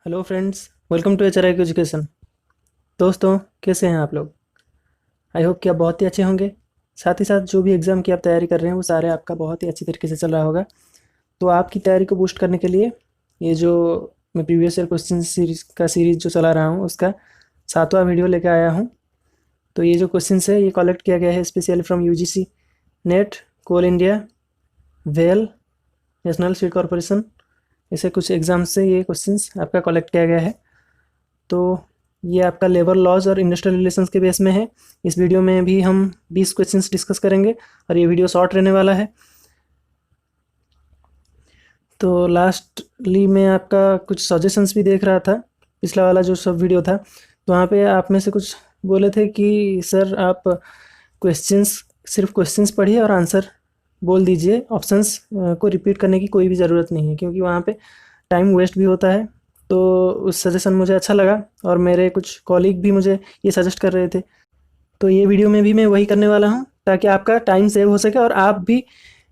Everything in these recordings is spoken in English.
Hello friends, welcome to HRI education. दोस्तों, कैसे हैं आप लोग? आई होप कि आप बहुत ही अच्छे होंगे। साथ ही साथ जो भी एग्ज़ाम की आप तैयारी कर रहे हैं वो सारे आपका बहुत ही अच्छी तरीके से चल रहा होगा। तो आपकी तैयारी को बूस्ट करने के लिए ये जो मैं प्रीवियस ईयर क्वेश्चन सीरीज़ जो चला रहा हूँ उसका 7वां वीडियो लेकर आया हूँ। तो ये जो क्वेश्चन है ये कलेक्ट किया गया है specially from UGC NET, Coal India, well, National Seed Corporation, ऐसे कुछ एग्ज़ाम से ये क्वेश्चंस आपका कलेक्ट किया गया है। तो ये आपका लेबर लॉज और इंडस्ट्रियल रिलेशंस के बेस में है। इस वीडियो में भी हम 20 क्वेश्चंस डिस्कस करेंगे और ये वीडियो शॉर्ट रहने वाला है। तो लास्टली मैं आपका कुछ सजेशंस भी देख रहा था, पिछला वाला जो सब वीडियो था, तो वहाँ पे आप में से कुछ बोले थे कि सर आप क्वेश्चंस सिर्फ क्वेश्चंस पढ़िए और आंसर बोल दीजिए, ऑप्शंस को रिपीट करने की कोई भी ज़रूरत नहीं है क्योंकि वहाँ पे टाइम वेस्ट भी होता है। तो उस सजेशन मुझे अच्छा लगा और मेरे कुछ कॉलीग भी मुझे ये सजेस्ट कर रहे थे। तो ये वीडियो में भी मैं वही करने वाला हूँ ताकि आपका टाइम सेव हो सके और आप भी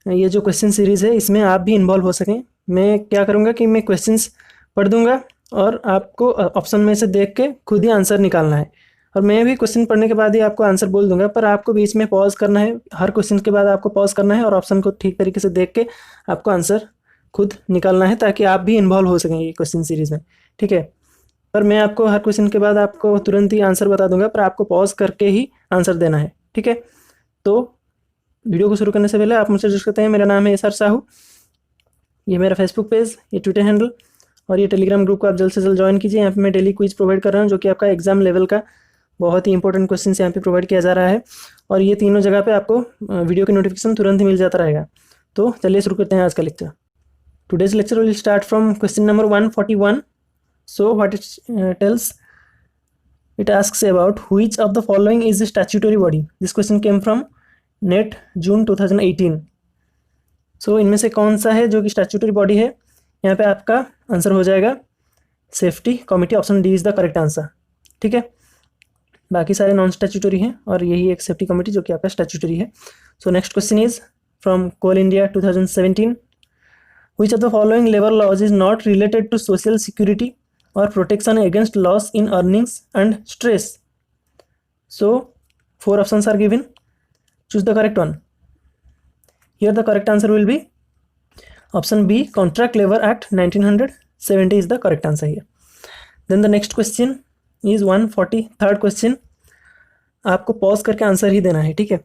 ये जो क्वेश्चन सीरीज़ है इसमें आप भी इन्वॉल्व हो सकें। मैं क्या करूँगा कि मैं क्वेश्चंस पढ़ दूँगा और आपको ऑप्शन में से देख के खुद ही आंसर निकालना है और मैं भी क्वेश्चन पढ़ने के बाद ही आपको आंसर बोल दूँगा, पर आपको बीच में पॉज़ करना है। हर क्वेश्चन के बाद आपको पॉज़ करना है और ऑप्शन को ठीक तरीके से देख के आपको आंसर खुद निकालना है ताकि आप भी इन्वॉल्व हो सकें ये क्वेश्चन सीरीज़ में। ठीक है? पर मैं आपको हर क्वेश्चन के बाद आपको तुरंत ही आंसर बता दूंगा, पर आपको पॉज करके ही आंसर देना है। ठीक है? तो वीडियो को शुरू करने से पहले आप मुझसे जुड़ सकते हैं। मेरा नाम है एसआर साहू, ये मेरा फेसबुक पेज, ये ट्विटर हैंडल और ये टेलीग्राम ग्रुप को आप जल्द से जल्द ज्वाइन कीजिए। यहाँ पे मैं डेली क्विज प्रोवाइड कर रहा हूँ जो कि आपका एग्जाम लेवल का बहुत ही इंपॉर्टेंट क्वेश्चन यहाँ पे प्रोवाइड किया जा रहा है और ये तीनों जगह पे आपको वीडियो की नोटिफिकेशन तुरंत ही मिल जाता रहेगा। तो चलिए शुरू करते हैं आज का lecture. Today's lecture will start from question number 141। So what it tells, it asks about which of the following is a statutory body. This question came from NET June 2018. So इनमें से कौन सा है जो कि स्टैट्यूटरी बॉडी है? यहाँ पे आपका आंसर हो जाएगा safety committee, option D is the correct answer. ठीक है, बाकी सारे नॉन स्टैट्यूटरी हैं और यही एक सेफ्टी कमिटी जो कि आपका स्टैट्यूटरी है। So next question is from Coal India 2017। Which of the following labor laws is not related to social security or protection against loss in earnings and stress? So, 4 options are given. Choose the correct one. Here the correct answer will be option B, Contract Labor Act 1970 is the correct answer here. Then the next question is 143rd question. आपको pause करके answer ही देना है। ठीक है,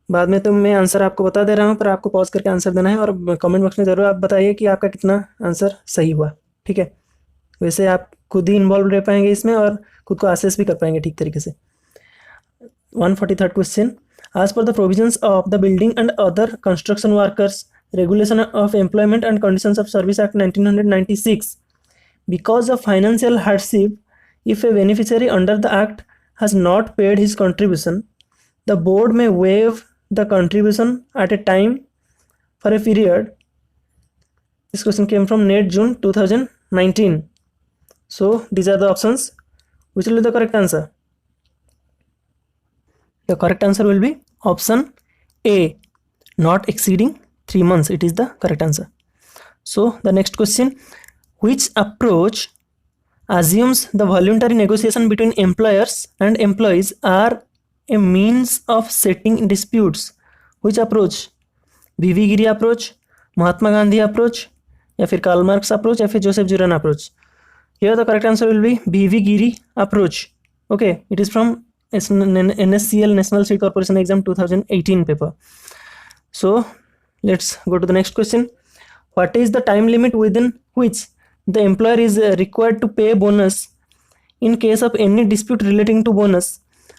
बाद में तो मैं आंसर आपको बता दे रहा हूँ, पर आपको पॉज करके आंसर देना है और कमेंट बॉक्स में ज़रूर आप बताइए कि आपका कितना आंसर सही हुआ। ठीक है, वैसे आप खुद ही इन्वॉल्व रह पाएंगे इसमें और खुद को असेस भी कर पाएंगे ठीक तरीके से। 143rd क्वेश्चन, आज पर the provisions of the building and other construction workers regulation of employment and conditions of service act 1996, because of financial hardship, if A beneficiary under the act has not paid his contribution, the board may waive the contribution at a time for a period. This question came from NET June 2019. So these are the options. Which will be the correct answer? The correct answer will be option A, not exceeding 3 months. It is the correct answer. So the next question, which approach assumes the voluntary negotiation between employers and employees are a means of settling disputes? Which approach? VV Giri approach, Mahatma Gandhi approach, या फिर Karl Marx approach, या फिर Joseph Juran approach? Here the correct answer will be VV Giri approach. Okay, it is from NSCL National Seed Corporation exam 2018 paper. So let's go to the next question. What is the time limit within which the employer is required to pay bonus in case of any dispute relating to bonus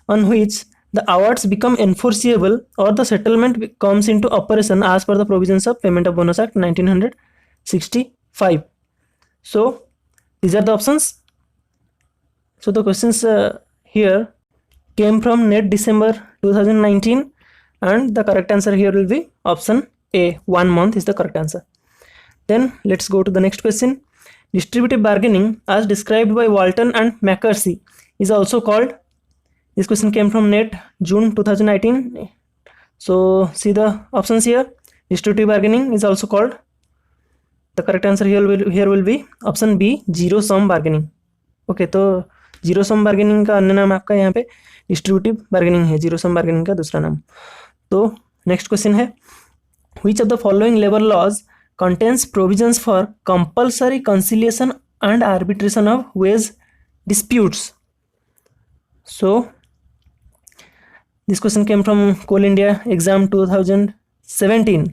on which the awards become enforceable or the settlement comes into operation as per the provisions of Payment of Bonus Act 1965? So these are the options. So the questions here came from NET December 2019 and the correct answer here will be option A, 1 month is the correct answer. Then let's go to the next question. Distributive bargaining as described by Walton and McCarthy is also called. This question came from NET June 2019. So see the options here. Distributive bargaining is also called The correct answer here will be option B, zero sum bargaining. Okay, तो zero sum bargaining का अन्य नाम आपका यहाँ पे distributive bargaining है, zero sum bargaining का दूसरा नाम। तो नेक्स्ट क्वेश्चन है, which of the following labour laws contains provisions for compulsory conciliation and arbitration of wage disputes? So this question came from Coal India exam 2017.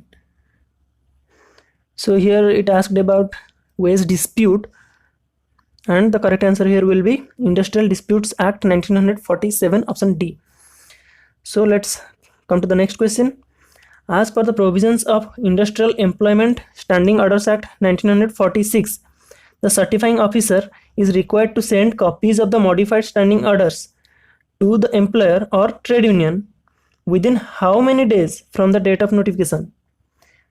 So here it asked about wage dispute, and the correct answer here will be Industrial Disputes Act 1947, option D. So let's come to the next question. As per the provisions of Industrial Employment Standing Orders Act 1946, the certifying officer is required to send copies of the modified standing orders to the employer or trade union within how many days from the date of notification?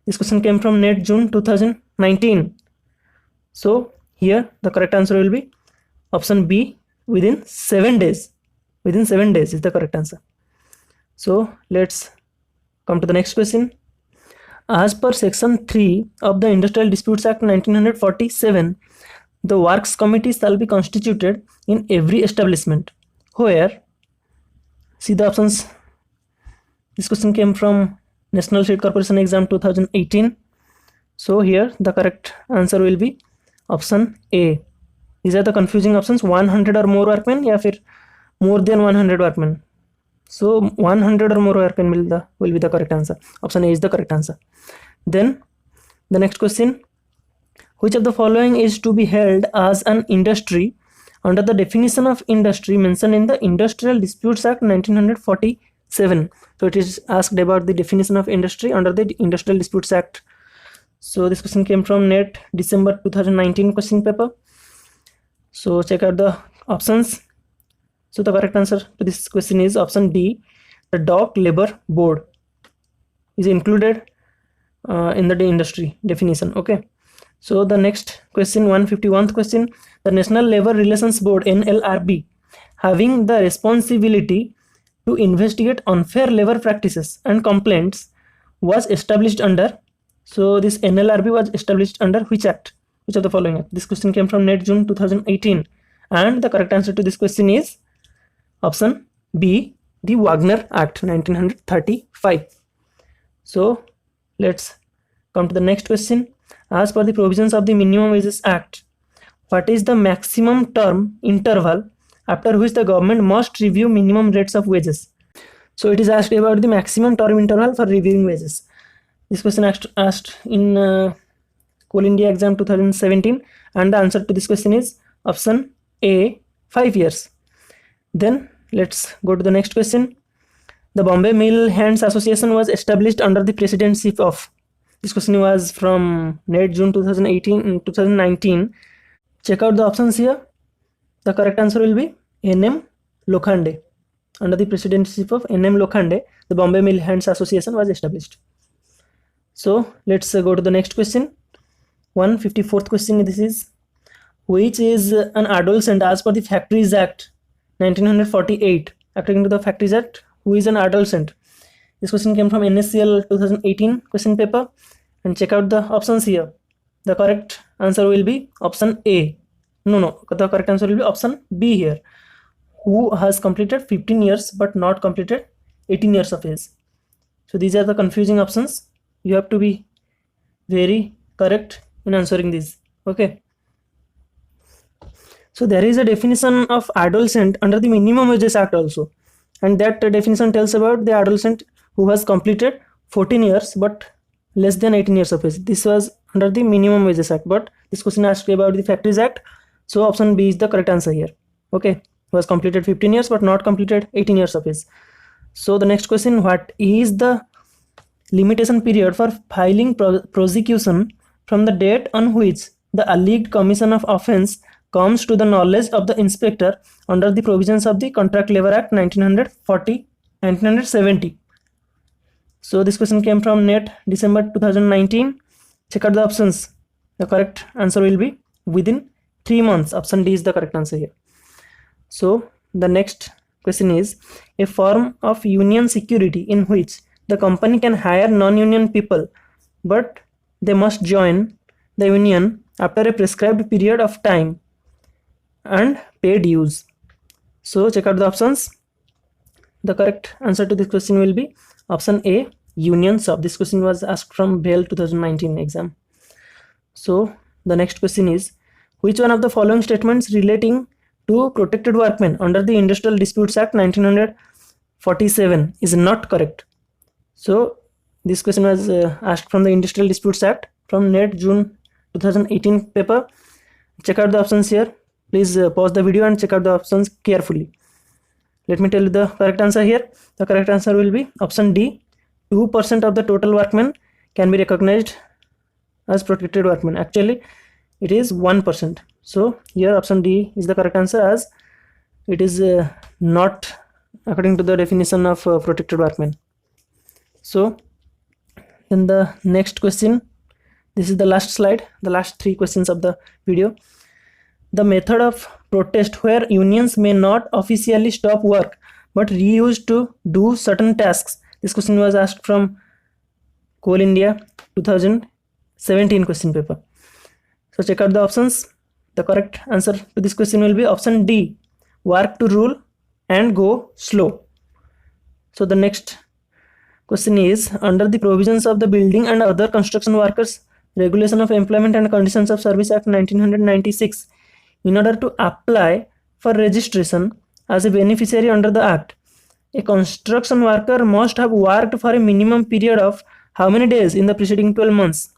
This question came from NET June 2019. So here the correct answer will be option B, within 7 days. Within 7 days is the correct answer. So let's come to the next question. As per section 3 of the Industrial Disputes Act 1947, the works committee shall be constituted in every establishment where, see the options. This question came from National State Corporation Exam 2018. So here the correct answer will be option A. These are the confusing options, 100 or more workmen या फिर more than 100 workmen. So 100 or more workmen will be the correct answer. Option A is the correct answer. Then the next question, which of the following is to be held as an industry under the definition of industry mentioned in the Industrial Disputes Act 1947? So it is asked about the definition of industry under the Industrial Disputes Act. So this question came from NET December 2019 question paper. So check out the options. So the correct answer to this question is option D, the Dock Labor Board is included in the industry definition. Okay. So the next question, 151st question, the National Labor Relations Board NLRB, having the responsibility to investigate unfair labor practices and complaints, was established under, so this NLRB was established under which act? Which of the following act? This question came from NET June 2018, and the correct answer to this question is option B, the Wagner Act 1935. So let's come to the next question. As per the provisions of the Minimum Wages Act, what is the maximum term interval after which the government must review minimum rates of wages? So it is asked about the maximum term interval for reviewing wages. This question asked in Coal India Exam 2017, and the answer to this question is option A, 5 years. Then let's go to the next question. The Bombay Mill Hands Association was established under the presidency of, this question was from NET June 2018 and 2019. Check out the options here. The correct answer will be N.M. Lokhande. Under the presidency of N.M. Lokhande, the Bombay Mill Hands Association was established. So let's go to the next question. 154th question, this is, which is an adolescent as per the Factories Act 1948? According to the Factories Act, who is an adolescent? This question came from NSCL 2018 question paper, and check out the options here. The correct answer will be option A. No, the correct answer will be option B here. Who has completed 15 years but not completed 18 years of age. So these are the confusing options. You have to be very correct in answering these. Okay. So there is a definition of adolescent under the Minimum Wages Act also, and that definition tells about the adolescent who has completed 14 years but less than 18 years of age. This was under the Minimum Wages Act, but this question asked about the Factories Act. So option B is the correct answer here. Okay, who has completed 15 years but not completed 18 years of age. So the next question, what is the limitation period for filing prosecution from the date on which the alleged commission of offence comes to the knowledge of the inspector under the provisions of the Contract Labour Act 1970. So this question came from NET December 2019. Check out the options. The correct answer will be within 3 months. Option D is the correct answer here. So the next question is, a form of union security in which the company can hire non-union people but they must join the union after a prescribed period of time and paid dues. So check out the options. The correct answer to this question will be option A, union shop. This question was asked from BEL 2019 exam. So the next question is, which one of the following statements relating to protected workmen under the Industrial Disputes Act 1947 is not correct? So this question was asked from the Industrial Disputes Act from NET June 2018 paper. Check out the options here. Please pause the video and check out the options carefully. Let me tell you the correct answer here. The correct answer will be option D. 2% of the total workmen can be recognized as protected workmen. Actually, it is 1%. So here option D is the correct answer, as it is not according to the definition of protected workmen. So then the next question, this is the last slide, the last 3 questions of the video. The method of protest where unions may not officially stop work but reused to do certain tasks. This question was asked from Coal India 2017 question paper. So check out the options. The correct answer to this question will be option D, work to rule and go slow. So the next question is, under the provisions of the Building and Other Construction Workers Regulation of Employment and Conditions of Service Act 1996, in order to apply for registration as a beneficiary under the Act, a construction worker must have worked for a minimum period of how many days in the preceding 12 months?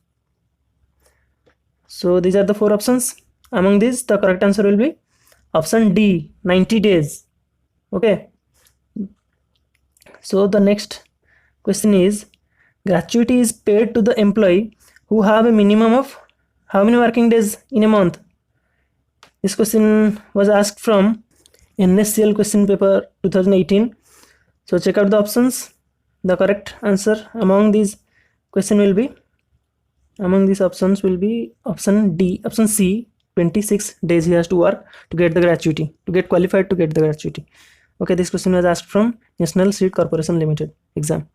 So these are the 4 options. Among these, the correct answer will be option D, 90 days. Okay. So the next question is, gratuity is paid to the employee who have a minimum of how many working days in a month? This question was asked from NSCL question paper 2018. So check out the options. The correct answer among these options will be option D, option C, 26 days he has to work to get the gratuity, to get qualified to get the gratuity. Okay, this question was asked from National Seed Corporation Limited exam.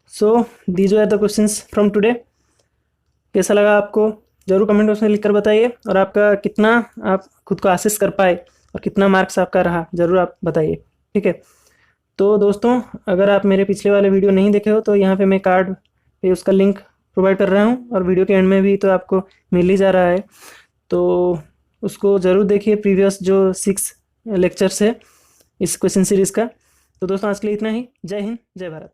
So these were the questions from today. कैसा लगा आपको जरूर comment box में लिखकर बताइए, और आपका कितना आप खुद को असेस कर पाए और कितना मार्क्स आपका रहा जरूर आप बताइए, ठीक है। तो दोस्तों, अगर आप मेरे पिछले वाले वीडियो नहीं देखे हो तो यहाँ पे मैं कार्ड पे उसका लिंक प्रोवाइड कर रहा हूँ, और वीडियो के एंड में भी तो आपको मिल ही जा रहा है, तो उसको ज़रूर देखिए, प्रीवियस जो 6 लेक्चर्स है इस क्वेश्चन सीरीज़ का। तो दोस्तों, आज के लिए इतना ही। जय हिंद, जय भारत।